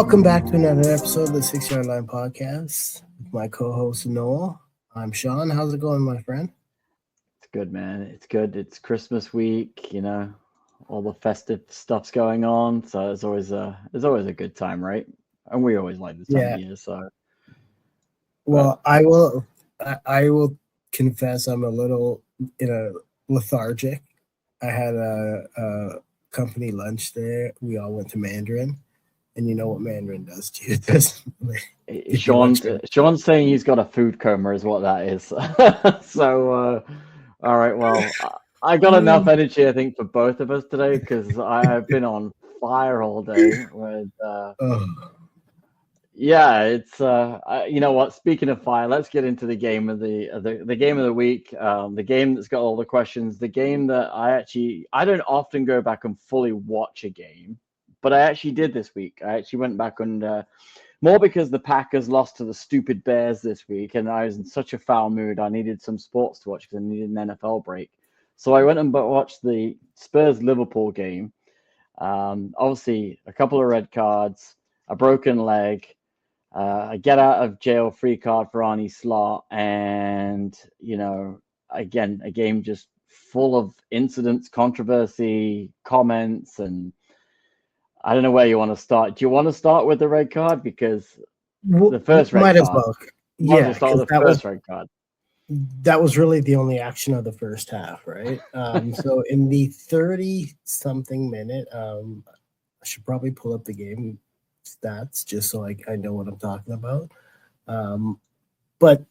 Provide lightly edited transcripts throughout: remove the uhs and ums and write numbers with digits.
Welcome back to another episode of the 6 Yard Line Podcast with my co-host Noel. I'm Sean. How's it going, my friend? It's good, man. It's good. It's Christmas week, all the festive stuff's going on, so it's always a good time, right? And we always like this time Yeah. of year, so. Well, I will confess I'm a little lethargic. I had a company lunch there. We all went to Mandarin, and you know what Mandarin does to you. It doesn't really Sean's saying he's got a food coma, is what that is. So, all right. Well, I got enough energy, I think, for both of us today because I've been on fire all day with. Yeah, it's you know what? Speaking of fire, let's get into the game of the game of the week. The game that's got all the questions. The game that I don't often go back and fully watch a game, but I actually did this week. I actually went back and more because the Packers lost to the stupid Bears this week, and I was in such a foul mood. I needed some sports to watch because I needed an NFL break. So I went and watched the Spurs Liverpool game. Obviously, a couple of red cards, a broken leg. A get out of jail free card for Arnie Slot, and again, a game just full of incidents, controversy, comments, and I don't know where you want to start. Do you want to start with the red card because the first red might card? as well. Might as well start with the first red card. That was really the only action of the first half, right? So in the 30-something minute, I should probably pull up the game stats just so I know what I'm talking about. But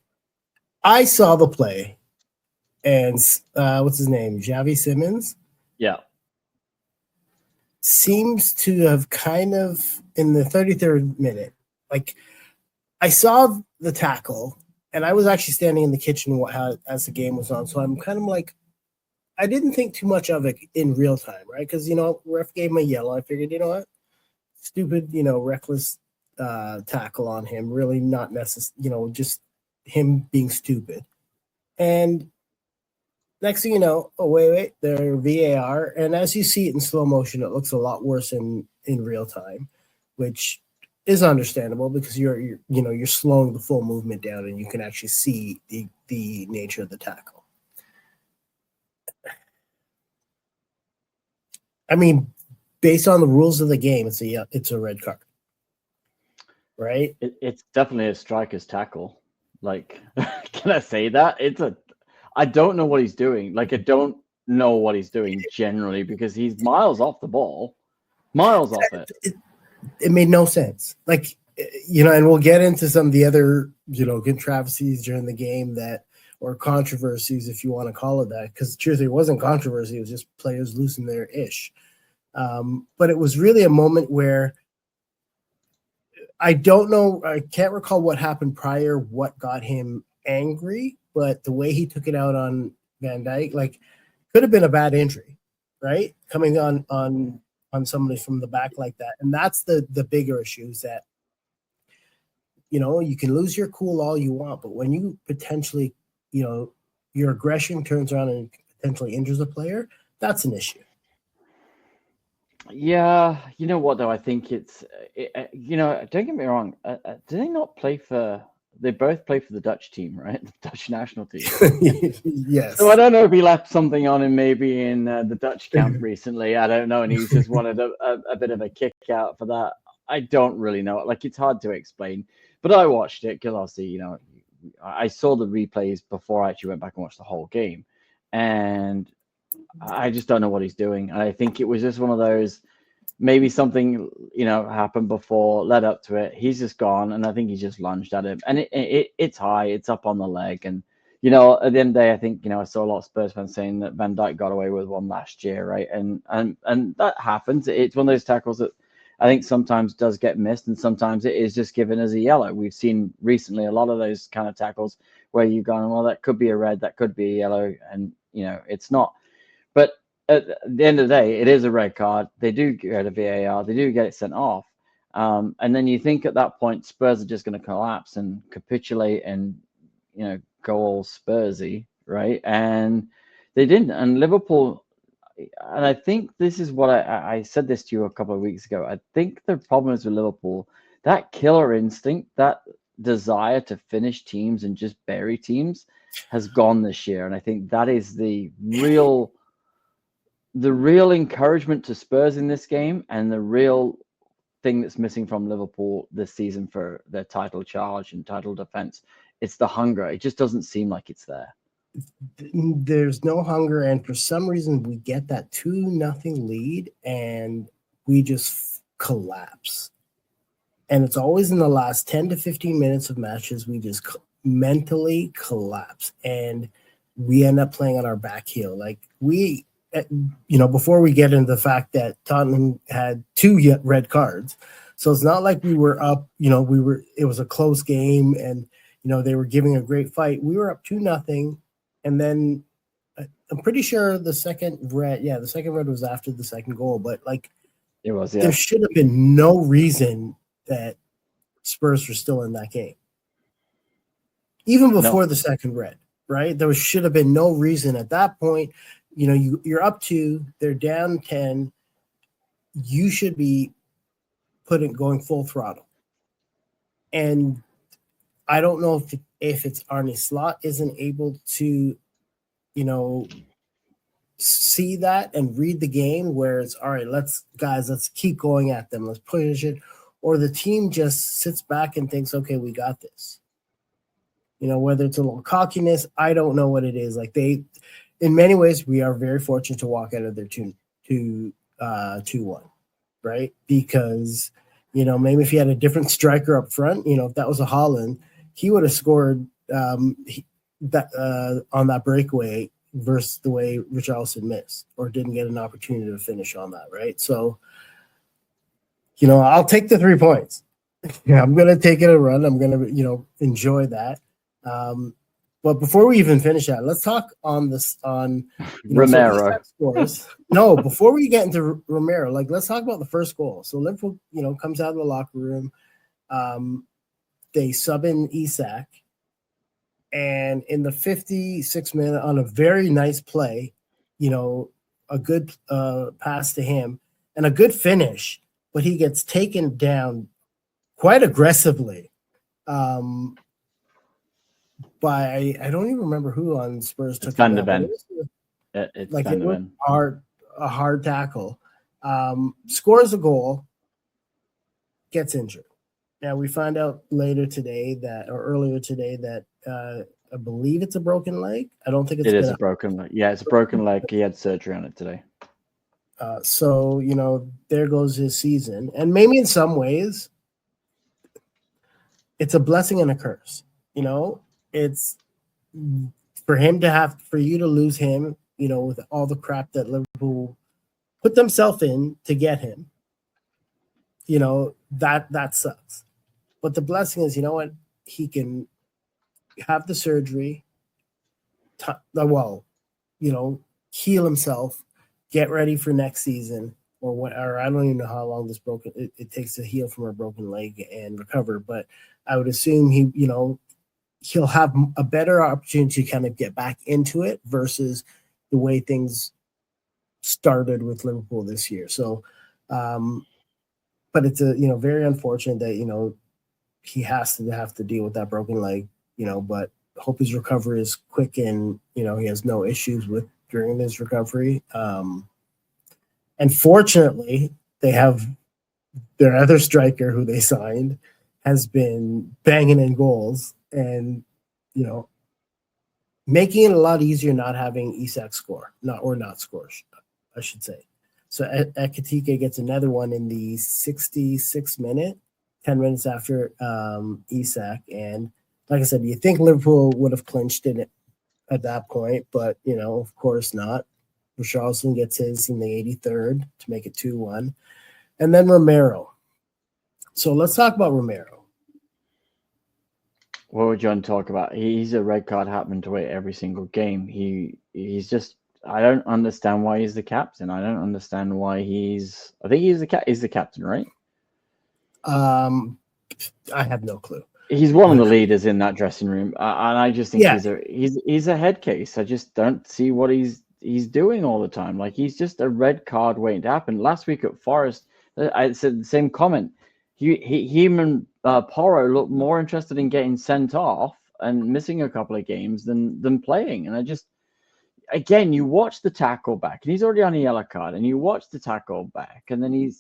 I saw the play, and what's his name? Xavi Simmons? Yeah. Seems to have kind of, in the 33rd minute, like I saw the tackle, and I was actually standing in the kitchen as the game was on. So I'm kind of like, I didn't think too much of it in real time, right? Because, ref gave him a yellow. I figured, you know what? Stupid, reckless tackle on him. Really not necessary, just him being stupid. And next thing you know, wait, they're VAR. And as you see it in slow motion, it looks a lot worse in real time, which is understandable because you're slowing the full movement down and you can actually see the nature of the tackle. I mean, based on the rules of the game, it's a red card, right? It's definitely a striker's tackle. Like, can I say that? I don't know what he's doing. Like, I don't know what he's doing generally because he's miles off the ball, miles off it. It made no sense. Like, and we'll get into some of the other, controversies during the game or controversies, if you want to call it that, because truthfully, it wasn't controversy. It was just players losing their ish. But it was really a moment where I don't know. I can't recall what happened prior, what got him angry, but the way he took it out on Van Dijk, like, could have been a bad injury, right? Coming on somebody from the back like that. And that's the bigger issue is that, you can lose your cool all you want, but when you potentially, your aggression turns around and potentially injures a player, that's an issue. Yeah, you know what though? I think don't get me wrong. Do they not play for? They both play for the Dutch team, right? The Dutch national team. Yes. So I don't know if he left something on him maybe in the Dutch camp recently. I don't know, and he just wanted a bit of a kick out for that. I don't really know. Like, it's hard to explain, but I watched it because obviously, I saw the replays before I actually went back and watched the whole game, and I just don't know what he's doing. And I think it was just one of those, maybe something, happened before, led up to it. He's just gone, and I think he just lunged at him. And it's high, it's up on the leg. And, at the end of the day, I think, I saw a lot of Spurs fans saying that Van Dijk got away with one last year, right? And that happens. It's one of those tackles that I think sometimes does get missed, and sometimes it is just given as a yellow. We've seen recently a lot of those kind of tackles where you've gone, well, that could be a red, that could be a yellow, and, it's not. But at the end of the day, it is a red card. They do get a VAR. They do get it sent off. And then you think at that point, Spurs are just going to collapse and capitulate and, go all Spursy, right? And they didn't. And Liverpool, and I think this is what I said this to you a couple of weeks ago. I think the problem is with Liverpool, that killer instinct, that desire to finish teams and just bury teams has gone this year. And I think that is the real encouragement to Spurs in this game, and the real thing that's missing from Liverpool this season for their title charge and title defense. It's the hunger. It just doesn't seem like it's there. There's no hunger, and for some reason we get that 2-0 lead and we just collapse. And it's always in the last 10 to 15 minutes of matches we just mentally collapse, and we end up playing on our back heel. Like we, before we get into the fact that Tottenham had 2 red cards, so it's not like we were up. It was a close game, and they were giving a great fight. We were up 2-0. And then I'm pretty sure the second red was after the second goal. But it was, there should have been no reason that Spurs were still in that game. Even before the second red, right? There should have been no reason at that point. You're up 2, they're down 10. You should be going full throttle. And I don't know if it's Arne Slot isn't able to, see that and read the game where it's all right, let's keep going at them. Let's push it. Or the team just sits back and thinks, okay, we got this. Whether it's a little cockiness, I don't know what it is. In many ways, we are very fortunate to walk out of their 2-1, right? Because, maybe if you had a different striker up front, if that was a Haaland, he would have scored on that breakaway versus the way Richarlison missed or didn't get an opportunity to finish on that, right? So, I'll take the 3 points. Yeah, I'm going to take it a run. I'm going to, enjoy that. But before we even finish that, let's talk on Romero. Scores. No, before we get into Romero, let's talk about the first goal. So Liverpool, comes out of the locker room. They sub in Isak, and in the 56th minute, on a very nice play, a good pass to him and a good finish, but he gets taken down quite aggressively by I don't even remember who on Spurs took Van de Ven. It's Van de Ven. A hard tackle. Scores a goal, gets injured. Now we find out earlier today that I believe it's a broken leg. I don't think it is a broken leg. Yeah, it's a broken leg. He had surgery on it today. So there goes his season, and maybe in some ways, it's a blessing and a curse. It's for you to lose him. With all the crap that Liverpool put themselves in to get him. That sucks. But the blessing is, he can have the surgery, heal himself, get ready for next season, or I don't even know how long it takes to heal from a broken leg and recover. But I would assume he'll have a better opportunity to kind of get back into it versus the way things started with Liverpool this year. So, but it's very unfortunate that he has to deal with that broken leg. But hope his recovery is quick and he has no issues during his recovery. And fortunately, they have their other striker who they signed has been banging in goals and making it a lot easier not having Isak score, not score, I should say. So Ekitike gets another one in the 66th minute, 10 minutes after Isak. And like I said, you think Liverpool would have clinched it at that point, but, of course not. Richarlison gets his in the 83rd to make it 2-1. And then Romero. So let's talk about Romero. What would John talk about? He's a red card happening to it every single game. He's just, I don't understand why he's the captain. I don't understand why I think he's the captain, right? I have no clue. He's one of the leaders in that dressing room, and I just think he's a head case. I just don't see what he's he's doing all the time. Like, he's just a red card waiting to happen. Last week at Forest, I said the same comment. Him and Porro looked more interested in getting sent off and missing a couple of games than playing. And I just, again, you watch the tackle back, and he's already on a yellow card, and you watch the tackle back, and then he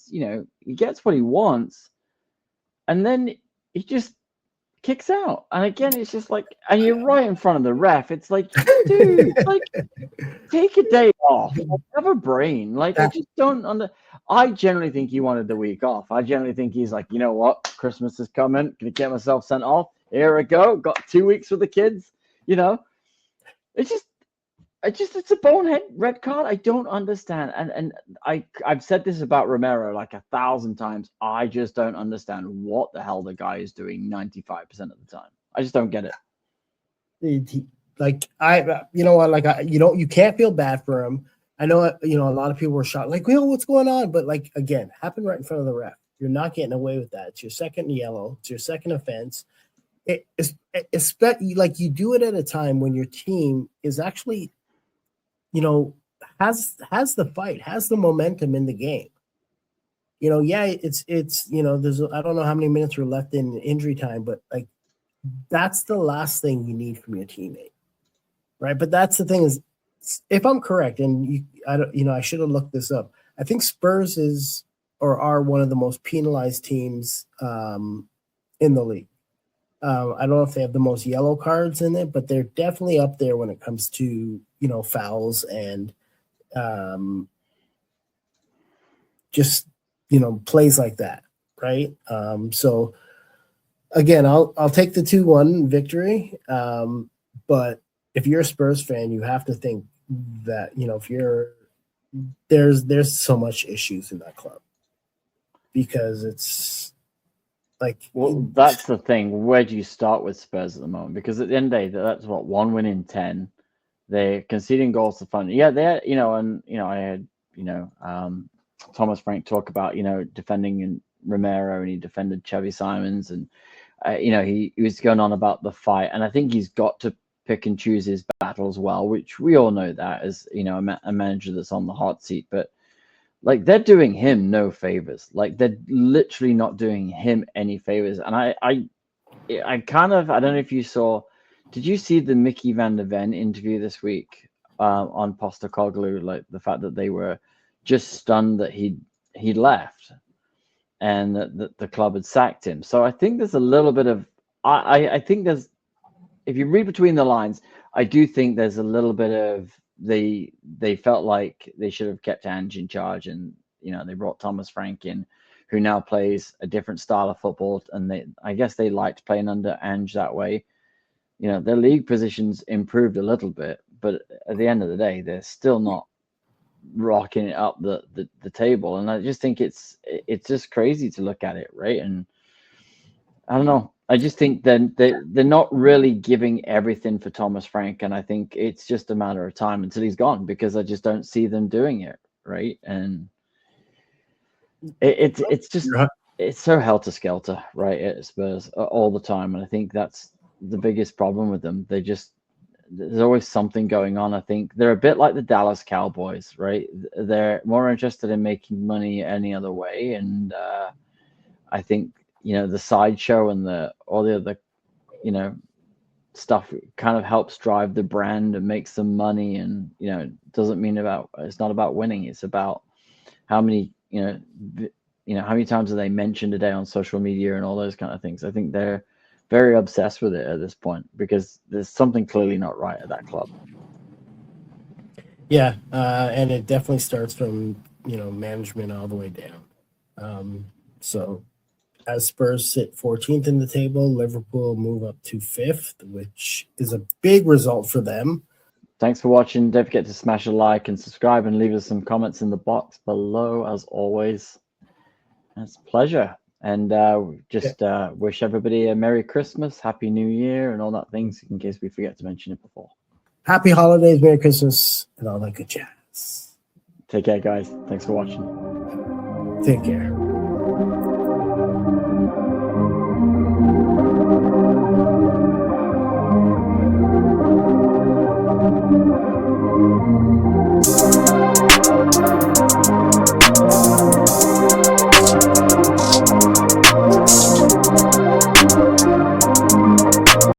gets what he wants, and then he just kicks out. And again, it's just like, and you're right in front of the ref. It's like, dude, like, take a day off. Like, have a brain. Like, I just don't I generally think he wanted the week off. I generally think he's like, you know what? Christmas is coming. Gonna get myself sent off. Here I go. Got 2 weeks with the kids. It's a bonehead red card. I don't understand. And I've said this about Romero like 1,000 times. I just don't understand what the hell the guy is doing 95% of the time. I just don't get it. You can't feel bad for him. I know, a lot of people were shocked, like, what's going on? But like, again, happened right in front of the ref. You're not getting away with that. It's your second yellow. It's your second offense. It's like, you do it at a time when your team is actually, has the fight, has the momentum in the game. It's there's, I don't know how many minutes were left in injury time, but like, that's the last thing you need from your teammate, right? But that's the thing is, if I'm correct, and I should have looked this up. I think Spurs are one of the most penalized teams in the league. I don't know if they have the most yellow cards in it, but they're definitely up there when it comes to fouls and just plays like that, right? So again, I'll take the 2-1 victory, but if you're a Spurs fan, you have to think that if there's so much issues in that club, because it's like, well, that's the thing. Where do you start with Spurs at the moment? Because at the end of the day, that's what, 1 win in 10. They're conceding goals to fun. Yeah, they're I had Thomas Frank talk about defending in Romero, and he defended Chevy Simons, and he was going on about the fight, and I think he's got to pick and choose his battles well, which we all know that as a manager that's on the hot seat. But like, they're doing him no favors. Like, they're literally not doing him any favors. And I don't know if you saw. Did you see the Mickey van der Ven interview this week on Postecoglou? Like, the fact that they were just stunned that he left and that the club had sacked him. So I think there's a little bit of I think there's, if you read between the lines, I do think there's a little bit of they felt like they should have kept Ange in charge, and they brought Thomas Frank in, who now plays a different style of football, and I guess they liked playing under Ange that way. Their league positions improved a little bit, but at the end of the day, they're still not rocking it up the table. And I just think it's just crazy to look at it, right? And I don't know. I just think then they're not really giving everything for Thomas Frank, and I think it's just a matter of time until he's gone, because I just don't see them doing it, right? And it's just, it's so helter skelter, right, at Spurs all the time, and I think that's the biggest problem with them. There's always something going on. I think they're a bit like the Dallas Cowboys, right? They're more interested in making money any other way, and I think the sideshow and all the other stuff kind of helps drive the brand and makes them money, and it doesn't mean it's not about winning. It's about how many how many times are they mentioned a day on social media and all those kind of things. I think they're very obsessed with it at this point, because there's something clearly not right at that club. Yeah, and it definitely starts from management all the way down. So as Spurs sit 14th in the table, Liverpool move up to 5th, which is a big result for them. Thanks for watching. Don't forget to smash a like and subscribe, and leave us some comments in the box below, as always. It's a pleasure. And wish everybody a Merry Christmas, Happy New Year, and all that things, in case we forget to mention it before. Happy holidays, Merry Christmas, and all that good jazz. Take care, guys. Thanks for watching. Take care.